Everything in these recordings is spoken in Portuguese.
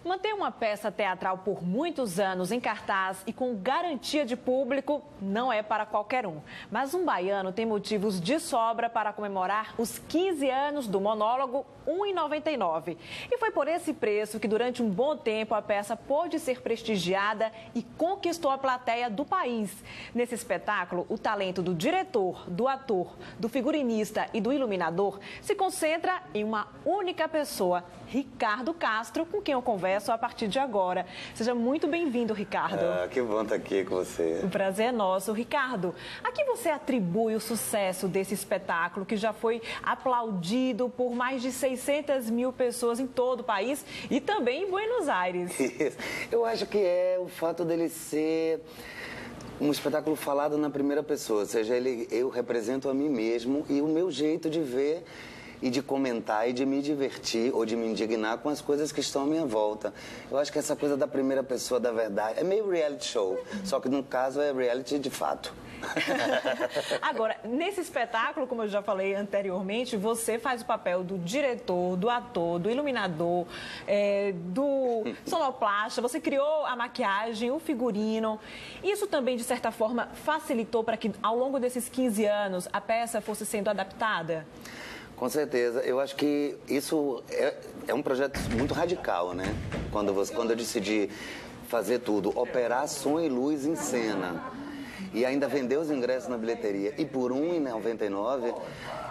Manter uma peça teatral por muitos anos em cartaz e com garantia de público não é para qualquer um. Mas um baiano tem motivos de sobra para comemorar os 15 anos do monólogo R$ 1,99. E foi por esse preço que durante um bom tempo a peça pôde ser prestigiada e conquistou a plateia do país. Nesse espetáculo, o talento do diretor, do ator, do figurinista e do iluminador se concentra em uma única pessoa, Ricardo Castro, com quem eu converso a partir de agora. Seja muito bem-vindo, Ricardo. Que bom estar aqui com você. O prazer é nosso. Ricardo, a que você atribui o sucesso desse espetáculo que já foi aplaudido por mais de 600 mil pessoas em todo o país e também em Buenos Aires? Eu acho que é o fato dele ser um espetáculo falado na primeira pessoa, ou seja, eu represento a mim mesmo e o meu jeito de ver e de comentar e de me divertir ou de me indignar com as coisas que estão à minha volta. Eu acho que essa coisa da primeira pessoa, da verdade, é meio reality show, só que no caso é reality de fato. Agora, nesse espetáculo, como eu já falei anteriormente, você faz o papel do diretor, do ator, do iluminador, do sonoplasta, você criou a maquiagem, o figurino. Isso também, de certa forma, facilitou para que, ao longo desses 15 anos, a peça fosse sendo adaptada? Com certeza. Eu acho que isso é um projeto muito radical, né? Quando eu decidi fazer tudo, operar som e luz em cena e ainda vender os ingressos na bilheteria e por R$ 1,99,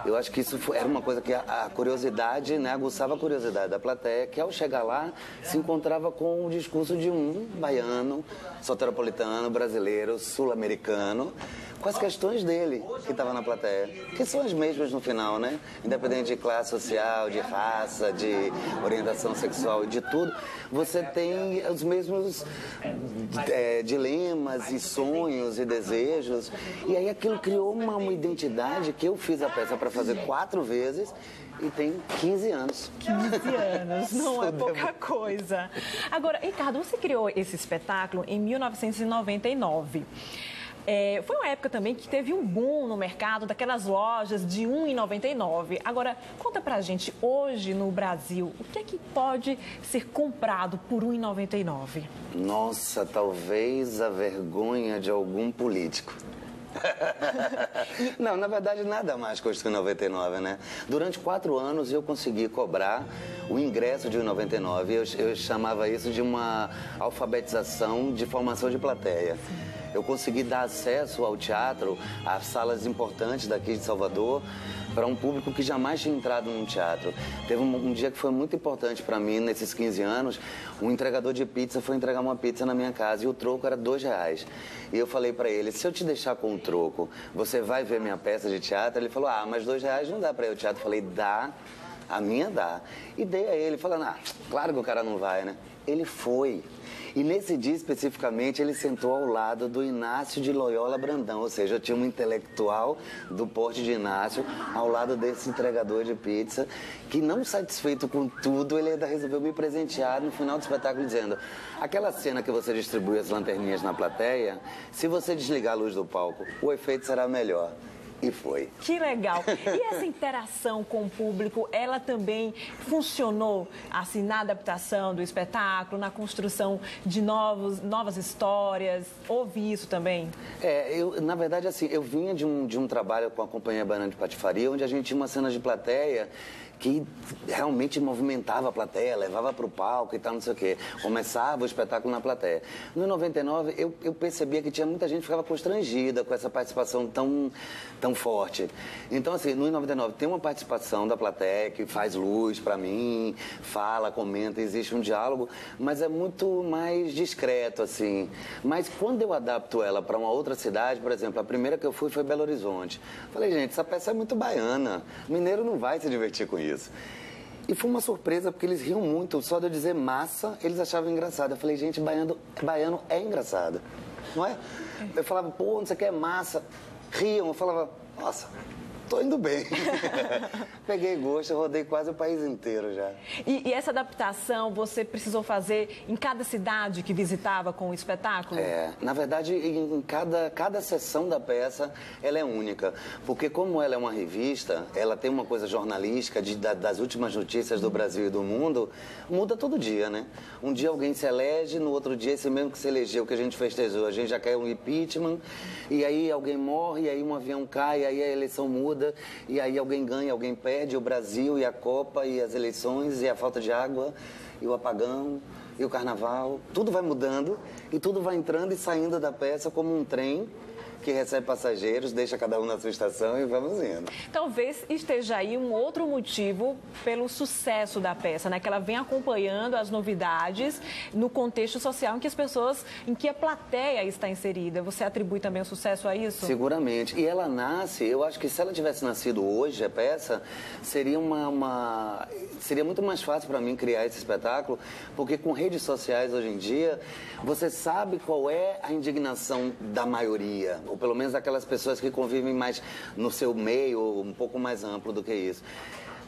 eu acho que isso era uma coisa que a curiosidade, né, aguçava a curiosidade da plateia, que ao chegar lá se encontrava com o discurso de um baiano, soteropolitano, brasileiro, sul-americano, com as questões dele que estava na plateia, que são as mesmas no final, né? Independente de classe social, de raça, de orientação sexual e de tudo, você tem os mesmos dilemas e sonhos e desejos. E aí aquilo criou uma identidade que eu fiz a peça para fazer 4 vezes e tem 15 anos. 15 anos, não é pouca coisa. Agora, Ricardo, você criou esse espetáculo em 1999. Foi uma época também que teve um boom no mercado daquelas lojas de R$ 1,99. Agora, conta pra gente, hoje no Brasil, o que é que pode ser comprado por R$ 1,99? Nossa, talvez a vergonha de algum político. Não, na verdade nada mais custa R$ 1,99, né? Durante 4 anos eu consegui cobrar o ingresso de R$ 1,99. Eu chamava isso de uma alfabetização de formação de plateia. Eu consegui dar acesso ao teatro, a salas importantes daqui de Salvador, para um público que jamais tinha entrado num teatro. Teve um dia que foi muito importante para mim, nesses 15 anos, um entregador de pizza foi entregar uma pizza na minha casa e o troco era R$ 2. E eu falei para ele, se eu te deixar com o troco, você vai ver minha peça de teatro? Ele falou, mas R$ 2 não dá para ir ao teatro. Eu falei, dá, a minha dá. E dei a ele, falando, claro que o cara não vai, né? Ele foi. E nesse dia, especificamente, ele sentou ao lado do Inácio de Loyola Brandão, ou seja, eu tinha um intelectual do porte de Inácio ao lado desse entregador de pizza, que não satisfeito com tudo, ele ainda resolveu me presentear no final do espetáculo dizendo, aquela cena que você distribui as lanterninhas na plateia, se você desligar a luz do palco, o efeito será melhor. E foi. Que legal. E essa interação com o público, ela também funcionou assim na adaptação do espetáculo, na construção de novas histórias? Houve isso também? Na verdade, assim, eu vinha de um trabalho com a Companhia Baiana de Patifaria, onde a gente tinha uma cena de plateia que realmente movimentava a plateia, levava para o palco e tal, não sei o quê. Começava o espetáculo na plateia. No 99, eu percebia que tinha muita gente que ficava constrangida com essa participação tão forte. Então, assim, no 99 tem uma participação da plateia que faz luz para mim, fala, comenta, existe um diálogo, mas é muito mais discreto, assim. Mas quando eu adapto ela para uma outra cidade, por exemplo, a primeira que eu fui foi Belo Horizonte. Falei, gente, essa peça é muito baiana. Mineiro não vai se divertir com isso. E foi uma surpresa, porque eles riam muito. Só de eu dizer massa, eles achavam engraçado. Eu falei, gente, baiano é engraçado, não é? Eu falava, pô, não sei o que é massa. Riam, eu falava, nossa, tô indo bem. Peguei gosto, rodei quase o país inteiro já. E essa adaptação você precisou fazer em cada cidade que visitava com o espetáculo? Na verdade, em cada sessão da peça, ela é única. Porque como ela é uma revista, ela tem uma coisa jornalística das últimas notícias do Brasil e do mundo, muda todo dia, né? Um dia alguém se elege, no outro dia esse mesmo que se elegeu, que a gente festejou, a gente já caiu um impeachment, e aí alguém morre, e aí um avião cai, e aí a eleição muda, e aí alguém ganha, alguém perde, o Brasil e a Copa e as eleições e a falta de água e o apagão e o carnaval, tudo vai mudando e tudo vai entrando e saindo da peça como um trem que recebe passageiros, deixa cada um na sua estação e vamos indo. Talvez esteja aí um outro motivo pelo sucesso da peça, né? Que ela vem acompanhando as novidades no contexto social em que a plateia está inserida. Você atribui também o sucesso a isso? Seguramente. E ela nasce, eu acho que se ela tivesse nascido hoje, a peça, seria seria muito mais fácil para mim criar esse espetáculo, porque com redes sociais hoje em dia, você sabe qual é a indignação da maioria, ou pelo menos daquelas pessoas que convivem mais no seu meio, ou um pouco mais amplo do que isso.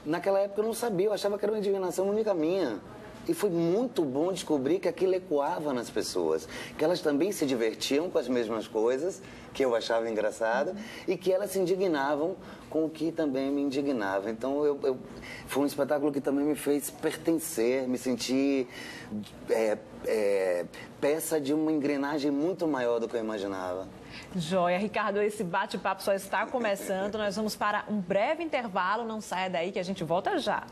Naquela época eu não sabia, eu achava que era uma indignação única minha. E foi muito bom descobrir que aquilo ecoava nas pessoas, que elas também se divertiam com as mesmas coisas que eu achava engraçado e que elas se indignavam com o que também me indignava. Então, foi um espetáculo que também me fez pertencer, me sentir peça de uma engrenagem muito maior do que eu imaginava. Joia. Ricardo, esse bate-papo só está começando. Nós vamos para um breve intervalo. Não saia daí que a gente volta já.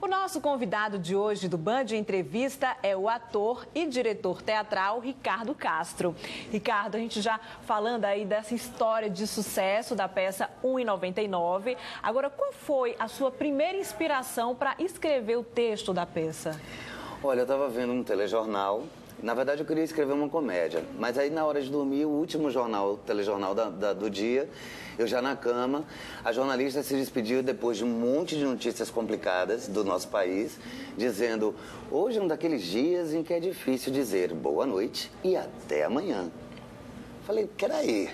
O nosso convidado de hoje do Band Entrevista é o ator e diretor teatral Ricardo Castro. Ricardo, a gente já falando aí dessa história de sucesso da peça 1,99. Agora, qual foi a sua primeira inspiração para escrever o texto da peça? Olha, eu estava vendo um telejornal. Na verdade, eu queria escrever uma comédia, mas aí na hora de dormir, o último telejornal do dia, eu já na cama, a jornalista se despediu depois de um monte de notícias complicadas do nosso país, dizendo: hoje é um daqueles dias em que é difícil dizer boa noite e até amanhã. Falei, peraí,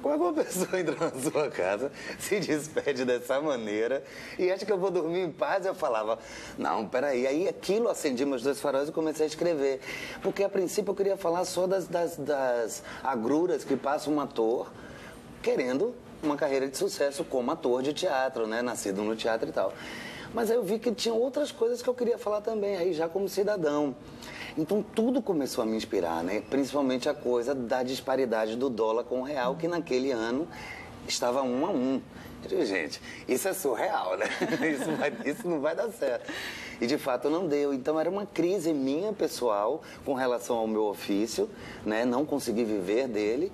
como é que uma pessoa entra na sua casa, se despede dessa maneira e acha que eu vou dormir em paz? Eu falava, não, peraí. Aí aquilo, acendi meus 2 faróis e comecei a escrever. Porque a princípio eu queria falar só das agruras que passa um ator querendo uma carreira de sucesso como ator de teatro, né? Nascido no teatro e tal. Mas aí eu vi que tinha outras coisas que eu queria falar também, aí já como cidadão. Então tudo começou a me inspirar, né? Principalmente a coisa da disparidade do dólar com o real, que naquele ano estava 1 a 1. Eu digo, gente, isso é surreal, né? Isso não vai dar certo. E de fato não deu. Então era uma crise minha pessoal com relação ao meu ofício, né? Não consegui viver dele.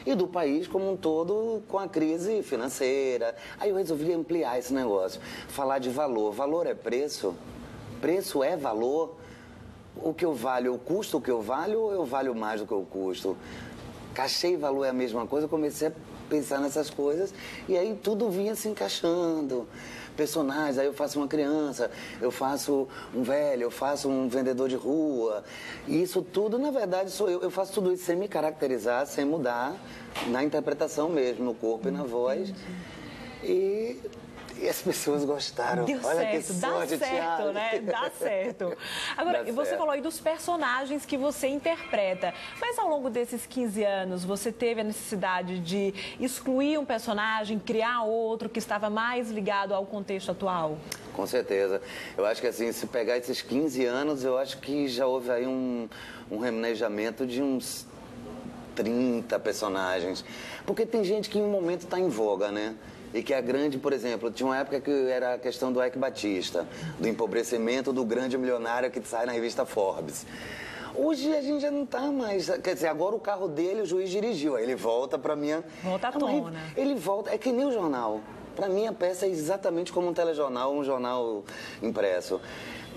E do país como um todo com a crise financeira. Aí eu resolvi ampliar esse negócio, falar de valor. Valor é preço? Preço é valor? O que eu valho, eu custo o que eu valho ou eu valho mais do que eu custo? Cachê e valor é a mesma coisa, eu comecei a pensar nessas coisas e aí tudo vinha se encaixando. Personagens, aí eu faço uma criança, eu faço um velho, eu faço um vendedor de rua. E isso tudo, na verdade, sou eu. Eu faço tudo isso sem me caracterizar, sem mudar, na interpretação mesmo, no corpo e na voz. E as pessoas gostaram. Deu Olha certo, que sorte, dá certo, Thiago. né? Dá certo. Agora, Dá você certo. falou aí dos personagens que você interpreta, mas ao longo desses 15 anos, você teve a necessidade de excluir um personagem, criar outro que estava mais ligado ao contexto atual? Com certeza. Eu acho que assim, se pegar esses 15 anos, eu acho que já houve aí um remanejamento de uns 30 personagens. Porque tem gente que em um momento está em voga, né? E que é grande, por exemplo, tinha uma época que era a questão do Eike Batista, do empobrecimento do grande milionário que sai na revista Forbes. Hoje a gente já não está mais... Quer dizer, agora o carro dele, o juiz dirigiu, aí ele volta para minha... Volta à tona. Ele volta, é que nem o jornal. Para mim, a peça é exatamente como um telejornal ou um jornal impresso.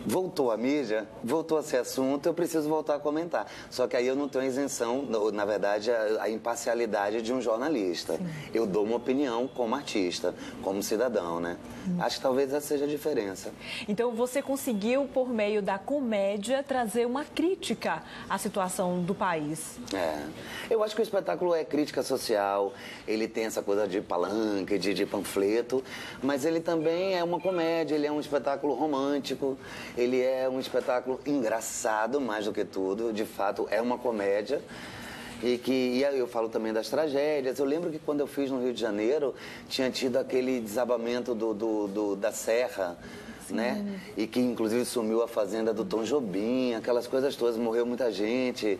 voltou à mídia, voltou a ser assunto, eu preciso voltar a comentar. Só que aí eu não tenho a isenção, na verdade, a imparcialidade de um jornalista. Sim. Eu dou uma opinião como artista, como cidadão, né? Acho que talvez essa seja a diferença. Então você conseguiu, por meio da comédia, trazer uma crítica à situação do país. Eu acho que o espetáculo é crítica social, ele tem essa coisa de palanque, de panfleto, mas ele também é uma comédia, ele é um espetáculo romântico, ele é um espetáculo engraçado, mais do que tudo, de fato é uma comédia. E eu falo também das tragédias. Eu lembro que quando eu fiz no Rio de Janeiro, tinha tido aquele desabamento da Serra, né? E que inclusive sumiu a fazenda do Tom Jobim, aquelas coisas todas, morreu muita gente.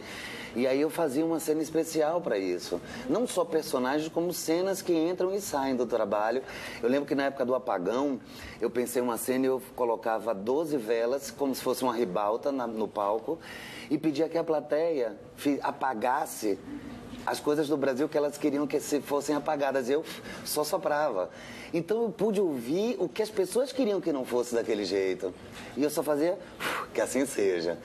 E aí eu fazia uma cena especial para isso. Não só personagens, como cenas que entram e saem do trabalho. Eu lembro que na época do apagão, eu pensei uma cena e eu colocava 12 velas, como se fosse uma ribalta no palco, e pedia que a plateia apagasse as coisas do Brasil que elas queriam que fossem apagadas. Eu só soprava. Então eu pude ouvir o que as pessoas queriam que não fosse daquele jeito. E eu só fazia que assim seja,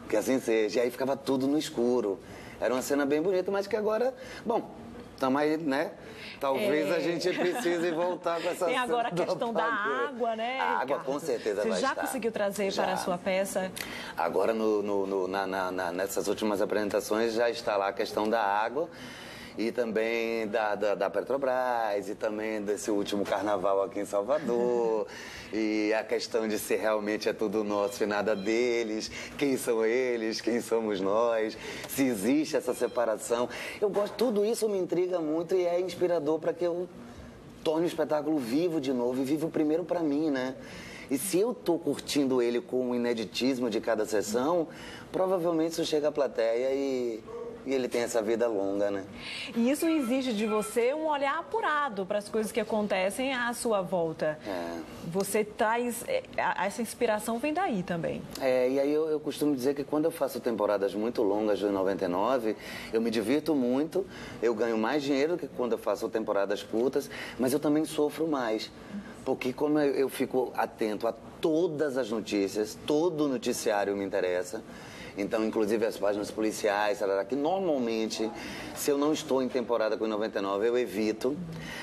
que assim seja. E aí ficava tudo no escuro. Era uma cena bem bonita, mas que agora, bom, estamos aí, né? Talvez a gente precise voltar com essa Tem agora a questão da água, né? A água com certeza vai estar. Você já conseguiu trazer para a sua peça? Agora, nessas últimas apresentações, já está lá a questão da água e também da Petrobras e também desse último carnaval aqui em Salvador. E a questão de se realmente é tudo nosso e nada deles, quem são eles, quem somos nós, se existe essa separação. Eu gosto, tudo isso me intriga muito e é inspirador para que eu torne o espetáculo vivo de novo e vivo primeiro para mim, né? E se eu estou curtindo ele com o ineditismo de cada sessão, provavelmente isso chega à plateia e ele tem essa vida longa, né? E isso exige de você um olhar apurado para as coisas que acontecem à sua volta. Você traz... Essa inspiração vem daí também. E aí eu costumo dizer que quando eu faço temporadas muito longas do 99, eu me divirto muito, eu ganho mais dinheiro do que quando eu faço temporadas curtas, mas eu também sofro mais. Porque como eu fico atento a todas as notícias, todo o noticiário me interessa. Então, inclusive as páginas policiais, que normalmente, se eu não estou em temporada com o 99, eu evito.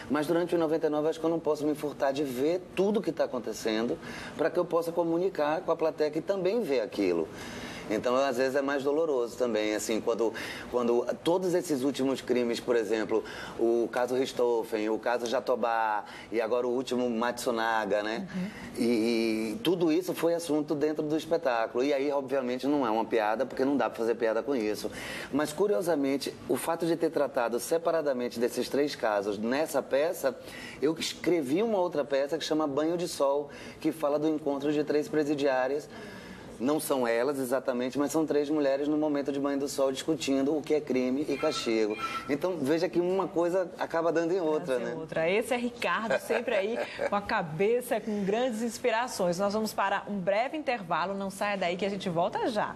Mas durante o 99, acho que eu não posso me furtar de ver tudo o que está acontecendo para que eu possa comunicar com a plateia que também vê aquilo. Então, às vezes, é mais doloroso também, assim, quando todos esses últimos crimes, por exemplo, o caso Richthofen, o caso Jatobá e agora o último Matsunaga, né? E tudo isso foi assunto dentro do espetáculo. E aí, obviamente, não é uma piada, porque não dá para fazer piada com isso. Mas, curiosamente, o fato de ter tratado separadamente desses 3 casos nessa peça, eu escrevi uma outra peça que chama Banho de Sol, que fala do encontro de 3 presidiárias. Não são elas exatamente, mas são 3 mulheres no momento de banho do sol discutindo o que é crime e castigo. Então, veja que uma coisa acaba dando em outra, né? Esse é Ricardo, sempre aí com a cabeça, com grandes inspirações. Nós vamos para um breve intervalo, não saia daí que a gente volta já.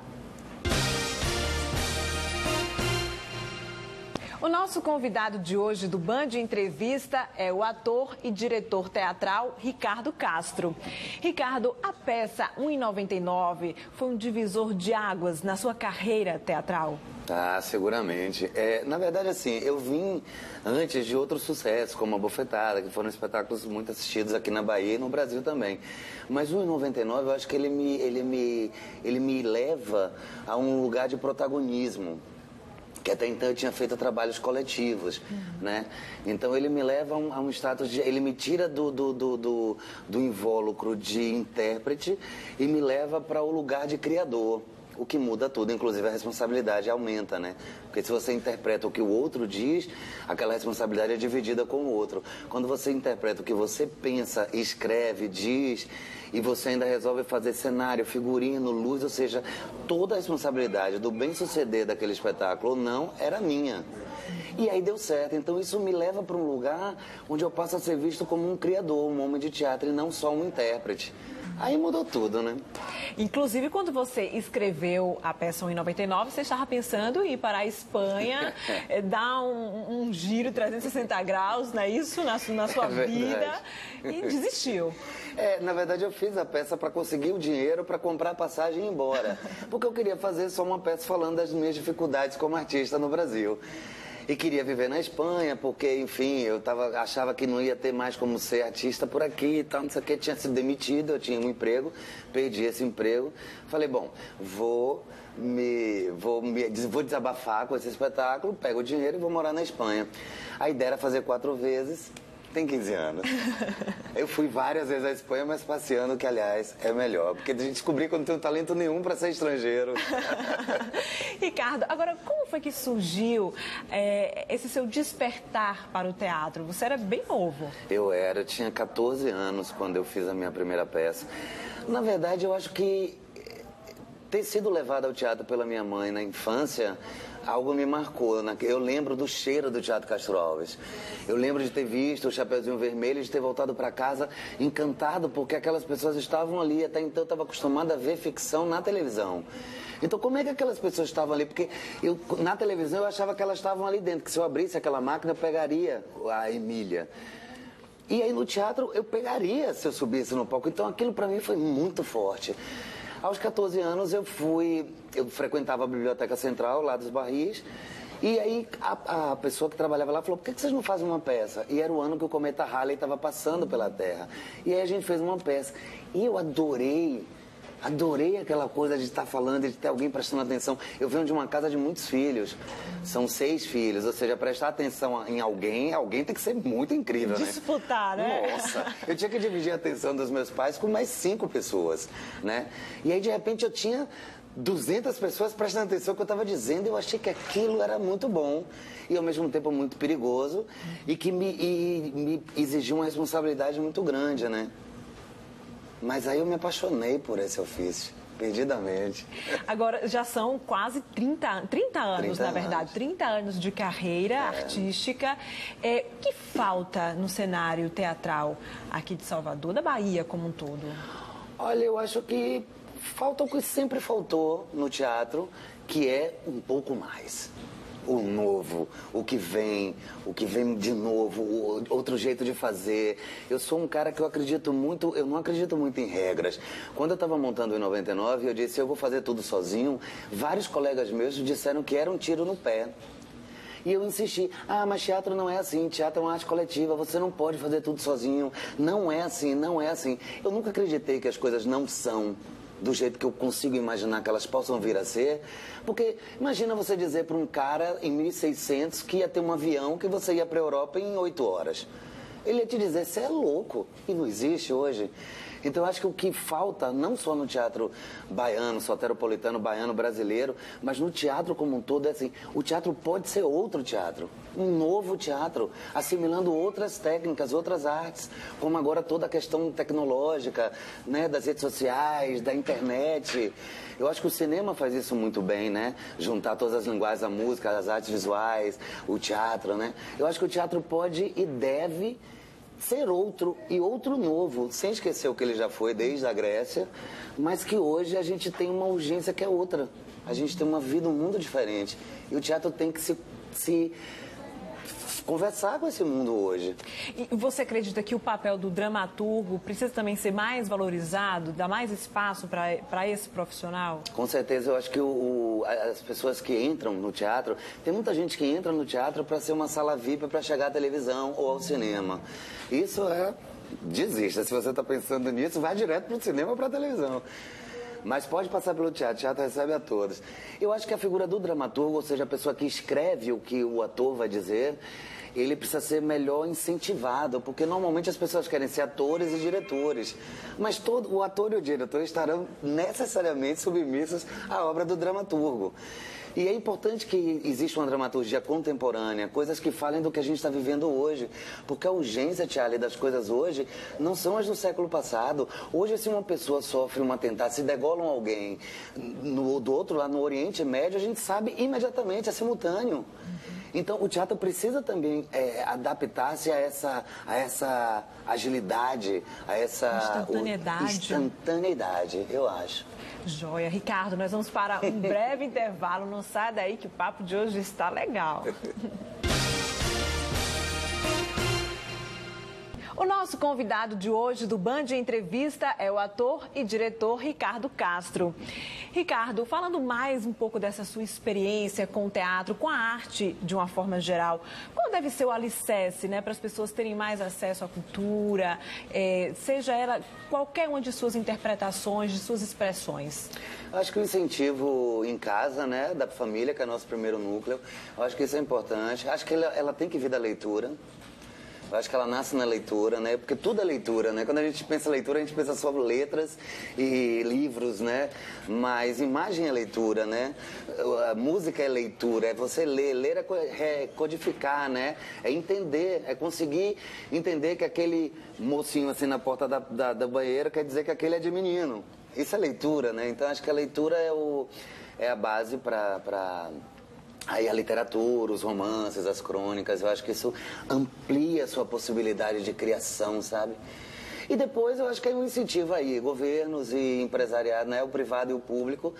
O nosso convidado de hoje do Band Entrevista é o ator e diretor teatral Ricardo Castro. Ricardo, a peça 1,99 foi um divisor de águas na sua carreira teatral? Seguramente. Na verdade, assim, eu vim antes de outros sucessos, como A Bofetada, que foram espetáculos muito assistidos aqui na Bahia e no Brasil também. Mas o 1,99, eu acho que ele me leva a um lugar de protagonismo, que até então eu tinha feito trabalhos coletivos, né? Então ele me leva a um status de... Ele me tira do invólucro de intérprete e me leva para o lugar de criador, o que muda tudo, inclusive a responsabilidade aumenta, né? Porque se você interpreta o que o outro diz, aquela responsabilidade é dividida com o outro. Quando você interpreta o que você pensa, escreve, diz, e você ainda resolve fazer cenário, figurino, luz, ou seja, toda a responsabilidade do bem-suceder daquele espetáculo ou não era minha. E aí deu certo. Então isso me leva para um lugar onde eu passo a ser visto como um criador, um homem de teatro e não só um intérprete. Aí mudou tudo, né? Inclusive, quando você escreveu a peça em 99, você estava pensando em ir para a Espanha, dar um giro 360 graus, não é isso? Na sua vida, e desistiu. Na verdade, eu fiz a peça para conseguir o dinheiro para comprar a passagem e ir embora. Porque eu queria fazer só uma peça falando das minhas dificuldades como artista no Brasil. E queria viver na Espanha, porque, enfim, achava que não ia ter mais como ser artista por aqui e tal, não sei o que. Tinha sido demitido, eu tinha um emprego, perdi esse emprego. Falei, bom, vou desabafar com esse espetáculo, pego o dinheiro e vou morar na Espanha. A ideia era fazer 4 vezes. Tem 15 anos. Eu fui várias vezes à Espanha, mas passeando, que aliás é melhor. Porque a gente descobriu que eu não tenho talento nenhum para ser estrangeiro. Ricardo, agora como foi que surgiu esse seu despertar para o teatro? Você era bem novo. Eu tinha 14 anos quando eu fiz a minha primeira peça. Na verdade, eu acho que ter sido levado ao teatro pela minha mãe na infância, algo me marcou. Eu lembro do cheiro do Teatro Castro Alves. Eu lembro de ter visto o Chapeuzinho Vermelho e de ter voltado para casa encantado porque aquelas pessoas estavam ali. Até então eu estava acostumado a ver ficção na televisão. Então como é que aquelas pessoas estavam ali? Porque na televisão eu achava que elas estavam ali dentro, que se eu abrisse aquela máquina eu pegaria a Emília. E aí no teatro eu pegaria se eu subisse no palco. Então aquilo para mim foi muito forte. Aos 14 anos eu frequentava a Biblioteca Central, lá dos Barris, e aí a pessoa que trabalhava lá falou, por que vocês não fazem uma peça? E era o ano que o cometa Halley estava passando pela Terra. E aí a gente fez uma peça. E eu adorei aquela coisa de estar falando, de ter alguém prestando atenção. Eu venho de uma casa de muitos filhos, são 6 filhos, ou seja, prestar atenção em alguém tem que ser muito incrível, né? Disputar, né? Nossa, eu tinha que dividir a atenção dos meus pais com mais 5 pessoas, né? E aí, de repente, eu tinha 200 pessoas prestando atenção no que eu estava dizendo e eu achei que aquilo era muito bom e, ao mesmo tempo, muito perigoso e que me exigia uma responsabilidade muito grande, né? Mas aí eu me apaixonei por esse ofício, perdidamente. Agora, já são quase 30 anos, na verdade, anos. 30 anos de carreira artística. O que falta no cenário teatral aqui de Salvador, da Bahia como um todo? Olha, eu acho que falta o que sempre faltou no teatro, que é um pouco mais. O novo, o que vem de novo, outro jeito de fazer. Eu sou um cara que eu não acredito muito em regras. Quando eu estava montando em 99, eu disse, eu vou fazer tudo sozinho. Vários colegas meus disseram que era um tiro no pé. E eu insisti, mas teatro não é assim, teatro é uma arte coletiva, você não pode fazer tudo sozinho. Não é assim, não é assim. Eu nunca acreditei que as coisas não são do jeito que eu consigo imaginar que elas possam vir a ser. Porque imagina você dizer para um cara em 1600 que ia ter um avião que você ia para a Europa em 8 horas. Ele ia te dizer, você é louco, e não existe hoje. Então eu acho que o que falta, não só no teatro baiano, soteropolitano, baiano, brasileiro, mas no teatro como um todo, é assim, o teatro pode ser outro teatro, um novo teatro, assimilando outras técnicas, outras artes, como agora toda a questão tecnológica, né, das redes sociais, da internet. Eu acho que o cinema faz isso muito bem, né? Juntar todas as linguagens, a música, as artes visuais, o teatro, né? Eu acho que o teatro pode e deve ser outro e outro novo, sem esquecer o que ele já foi desde a Grécia, mas que hoje a gente tem uma urgência que é outra. A gente tem uma vida, um mundo diferente. E o teatro tem que se conversar com esse mundo hoje. E você acredita que o papel do dramaturgo precisa também ser mais valorizado, dar mais espaço para esse profissional? Com certeza, eu acho que as pessoas que entram no teatro, tem muita gente que entra no teatro para ser uma sala VIP para chegar à televisão ou ao cinema. Isso desista. Se você está pensando nisso, vai direto para o cinema ou para a televisão. Mas pode passar pelo teatro, o teatro recebe a todos. Eu acho que a figura do dramaturgo, ou seja, a pessoa que escreve o que o ator vai dizer, ele precisa ser melhor incentivado, porque normalmente as pessoas querem ser atores e diretores, mas o ator e o diretor estarão necessariamente submissos à obra do dramaturgo. E é importante que exista uma dramaturgia contemporânea, coisas que falem do que a gente está vivendo hoje. Porque a urgência, Charlie, das coisas hoje não são as do século passado. Hoje, se uma pessoa sofre um atentado, se degolam alguém do outro lado, no Oriente Médio, a gente sabe imediatamente, é simultâneo. Então, o teatro precisa também adaptar-se a essa agilidade, a essa instantaneidade, eu acho. Joia. Ricardo, nós vamos para um breve intervalo. Não sai daí que o papo de hoje está legal. O nosso convidado de hoje do Band Entrevista é o ator e diretor Ricardo Castro. Ricardo, falando mais um pouco dessa sua experiência com o teatro, com a arte de uma forma geral, qual deve ser o alicerce, né, para as pessoas terem mais acesso à cultura, seja ela qualquer uma de suas interpretações, de suas expressões? Acho que o incentivo em casa, né, da família, que é o nosso primeiro núcleo, eu acho que isso é importante. Acho que ela tem que vir da leitura. Eu acho que ela nasce na leitura, né? Porque tudo é leitura, né? Quando a gente pensa em leitura, a gente pensa só letras e livros, né? Mas imagem é leitura, né? A música é leitura, é você ler. Ler é codificar, né? É entender, é conseguir entender que aquele mocinho assim na porta da banheira quer dizer que aquele é de menino. Isso é leitura, né? Então acho que a leitura é a base para... Aí a literatura, os romances, as crônicas, eu acho que isso amplia a sua possibilidade de criação, sabe? E depois eu acho que é um incentivo aí, governos e empresariado, né? O privado e o público,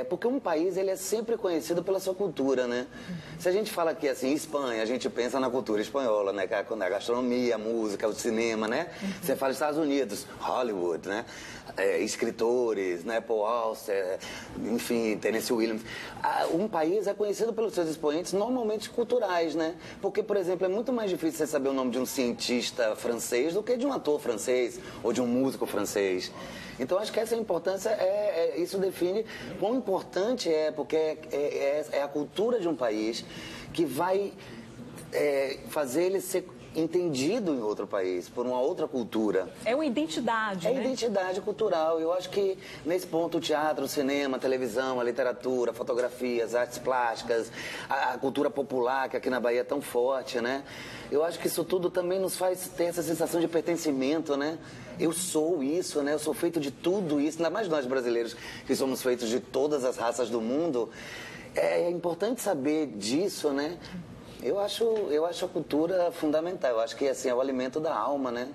porque um país ele é sempre conhecido pela sua cultura, né? Se a gente fala aqui assim, Espanha, a gente pensa na cultura espanhola, né? A gastronomia, a música, o cinema, né? Você fala Estados Unidos, Hollywood, né? Escritores, né? Paul Auster, enfim, Tennessee Williams. Um país é conhecido pelos seus expoentes normalmente culturais, né? Porque, por exemplo, é muito mais difícil você saber o nome de um cientista francês do que de um ator francês ou de um músico francês. Então, acho que essa importância, isso define quão importante porque é a cultura de um país que vai fazer ele ser entendido em outro país, por uma outra cultura. É uma identidade, né? É identidade cultural. Eu acho que, nesse ponto, o teatro, o cinema, a televisão, a literatura, a fotografia, as artes plásticas, a cultura popular, que aqui na Bahia é tão forte, né? Eu acho que isso tudo também nos faz ter essa sensação de pertencimento, né? Eu sou isso, né? Eu sou feito de tudo isso, ainda mais nós brasileiros, que somos feitos de todas as raças do mundo. É importante saber disso, né? Eu acho a cultura fundamental. Eu acho que assim, é o alimento da alma, né?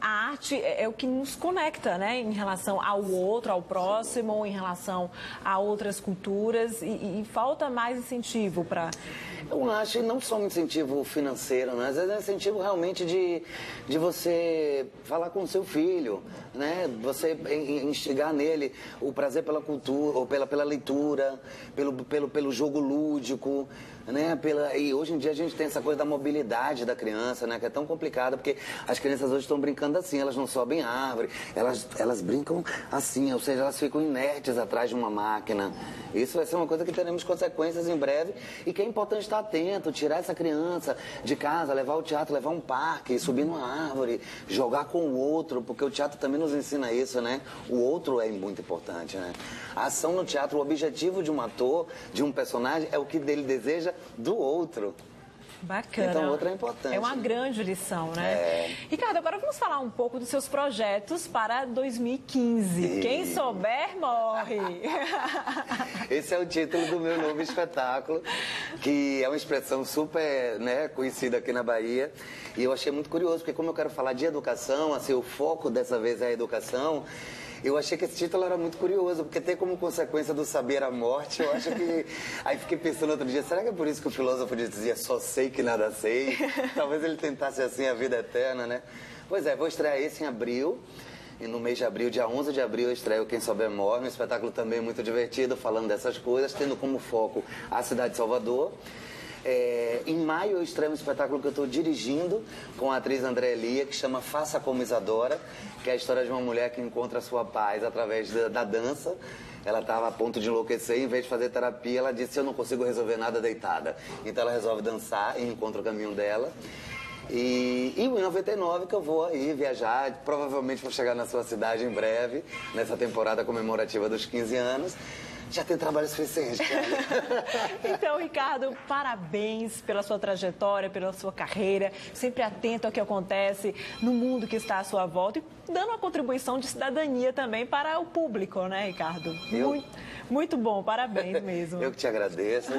A arte é o que nos conecta, né? Em relação ao outro, ao próximo, em relação a outras culturas. E falta mais incentivo para... Eu acho, e não só um incentivo financeiro, né? Às vezes é um incentivo realmente de você falar com o seu filho, né? Você instigar nele o prazer pela cultura, ou pela leitura, pelo jogo lúdico, né? E hoje em dia a gente tem essa coisa da mobilidade da criança, né? Que é tão complicada, porque as crianças hoje estão brincando assim, elas não sobem árvore, elas brincam assim, ou seja, elas ficam inertes atrás de uma máquina. Isso vai ser uma coisa que teremos consequências em breve e que é importante estar atento, tirar essa criança de casa, levar ao teatro, levar a um parque, subir numa árvore, jogar com o outro, porque o teatro também nos ensina isso, né? O outro é muito importante, né? A ação no teatro, o objetivo de um ator, de um personagem, é o que ele deseja do outro. Bacana. Então, outra é importante. É uma grande lição, né? Ricardo, agora vamos falar um pouco dos seus projetos para 2015. Quem souber, morre. Esse é o título do meu novo espetáculo, que é uma expressão super, né, conhecida aqui na Bahia. E eu achei muito curioso, porque como eu quero falar de educação, assim, o foco dessa vez é a educação, eu achei que esse título era muito curioso, porque tem como consequência do saber a morte, eu acho que... Aí fiquei pensando outro dia, será que é por isso que o filósofo dizia só sei que nada sei? Talvez ele tentasse assim a vida eterna, né? Pois é, vou estrear esse em abril. E no mês de abril, dia 11 de abril, eu estreio Quem Souber Morre, um espetáculo também muito divertido, falando dessas coisas, tendo como foco a cidade de Salvador. Em maio eu estreio um espetáculo que eu estou dirigindo com a atriz Andréa Elia, que chama Faça Como Isadora, que é a história de uma mulher que encontra a sua paz através da dança. Ela estava a ponto de enlouquecer, em vez de fazer terapia, ela disse: eu não consigo resolver nada deitada. Então ela resolve dançar e encontra o caminho dela. E em 99 que eu vou aí viajar, provavelmente vou chegar na sua cidade em breve, nessa temporada comemorativa dos 15 anos. Já tem trabalho suficiente, cara. Então, Ricardo, parabéns pela sua trajetória, pela sua carreira, sempre atento ao que acontece no mundo que está à sua volta e dando uma contribuição de cidadania também para o público, né, Ricardo? Muito bom, parabéns mesmo. Eu que te agradeço.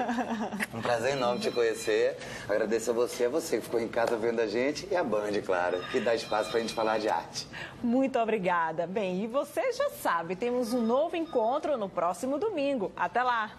Um prazer enorme te conhecer. Agradeço a você que ficou em casa vendo a gente e a Band, claro, que dá espaço pra gente falar de arte. Muito obrigada. Bem, e você já sabe, temos um novo encontro no próximo domingo. Até lá!